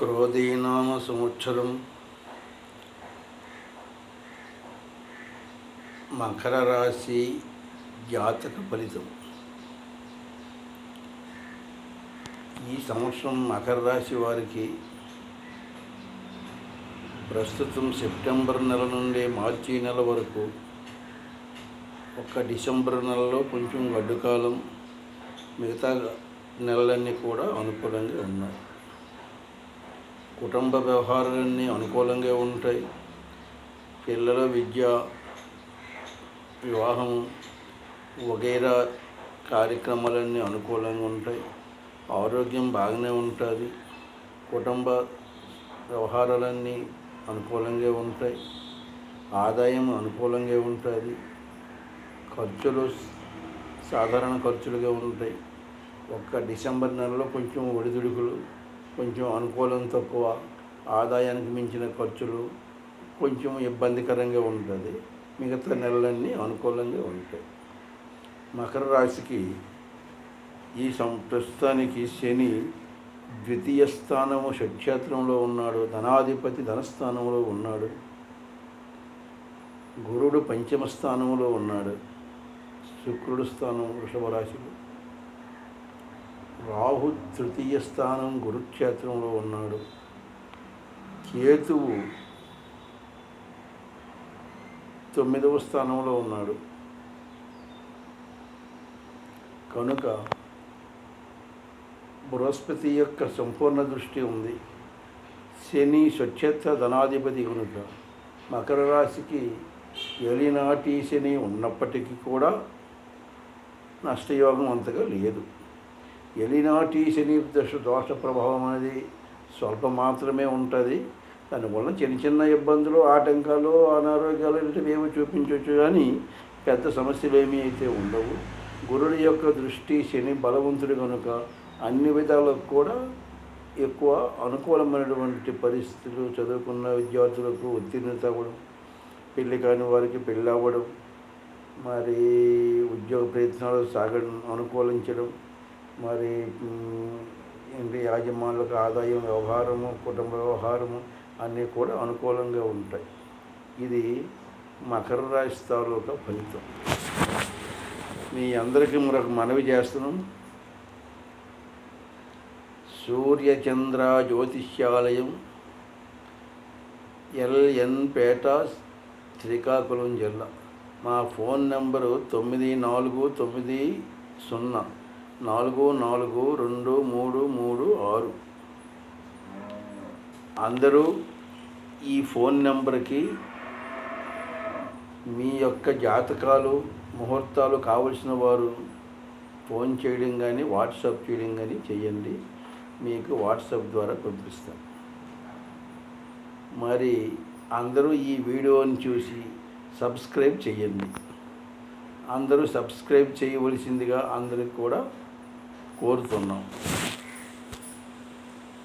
క్రోధీనామ సంవత్సరం మకర రాశి జాతక ఫలితం. ఈ సంవత్సరం మకర రాశి వారికి ప్రస్తుతం సెప్టెంబర్ నెల నుండి మార్చి నెల వరకు డిసెంబర్ నెలలో కొంచెం గడ్డుకాలం, మిగతా నెలలన్నీ కూడా అనుకూలంగా ఉన్నాయి. కుటుంబ వ్యవహారాలన్నీ అనుకూలంగా ఉంటాయి. పిల్లల విద్య, వివాహం వగైరా కార్యక్రమాలన్నీ అనుకూలంగా ఉంటాయి. ఆరోగ్యం బాగానే ఉంటుంది. కుటుంబ వ్యవహారాలన్నీ అనుకూలంగా ఉంటాయి. ఆదాయం అనుకూలంగా ఉంటుంది. ఖర్చులు సాధారణ ఖర్చులుగా ఉంటాయి. డిసెంబర్ నెలలో కొంచెం ఒడిదుడుకులు, కొంచెం అనుకూలం తక్కువ, ఆదాయానికి మించిన ఖర్చులు కొంచెం ఇబ్బందికరంగా ఉంటుంది. మిగతా నెలలన్నీ అనుకూలంగా ఉంటాయి. మకర రాశికి ఈ ప్రస్తుతానికి శని ద్వితీయ స్థానము షట్క్షేత్రంలో ఉన్నాడు. ధనాధిపతి ధనస్థానంలో ఉన్నాడు. గురుడు పంచమ స్థానంలో ఉన్నాడు. శుక్రుడు స్థానం వృషభ రాశిలో. రాహు తృతీయ స్థానం గురుక్షేత్రంలో ఉన్నాడు. కేతువు 9వ స్థానంలో ఉన్నాడు. కనుక బృహస్పతి యొక్క సంపూర్ణ దృష్టి ఉంది. శని స్వక్షేత్ర ధనాధిపతి కనుక మకర రాశికి ఎలినాటి శని ఉన్నప్పటికీ కూడా నష్టయోగం అంతగా లేదు. ఎలినాటి శని దోష ప్రభావం అనేది స్వల్పం మాత్రమే ఉంటుంది. దానివల్ల చిన్న చిన్న ఇబ్బందులు, ఆటంకాలు, అనారోగ్యాలు ఇలాంటివి ఏమో చూపించవచ్చు, కానీ పెద్ద సమస్యలు ఏమీ అయితే ఉండవు. గురుడి యొక్క దృష్టి శని బలవంతుడు కనుక అన్ని విధాలకు కూడా ఎక్కువ అనుకూలమైనటువంటి పరిస్థితులు, చదువుకున్న విద్యార్థులకు ఉత్తీర్ణత అవ్వడం, పెళ్ళి కాని వారికి పెళ్ళి అవ్వడం, మరి ఉద్యోగ ప్రయత్నాలు అనుకూలించడం, మరి ఇంటి యాజమానులకు ఆదాయం, వ్యవహారము, కుటుంబ వ్యవహారము అన్నీ కూడా అనుకూలంగా ఉంటాయి. ఇది మకర రాశి తాలూకా ఫలితం. మీ అందరికీ మరొక మనవి చేస్తున్నాం. సూర్యచంద్ర జ్యోతిష్యాలయం, LN పేట, శ్రీకాకుళం జిల్లా. మా ఫోన్ నెంబరు 9404423336. అందరూ ఈ ఫోన్ నెంబర్కి మీ యొక్క జాతకాలు, ముహూర్తాలు కావలసిన వారు ఫోన్ చేయడం కానీ వాట్సాప్ చేయడం కానీ చేయండి. మీకు వాట్సాప్ ద్వారా పంపిస్తాం. మరి అందరూ ఈ వీడియోని చూసి సబ్స్క్రైబ్ చేయండి. అందరూ సబ్స్క్రైబ్ చేయవలసిందిగా అందరికి కూడా కోరుతున్నాం.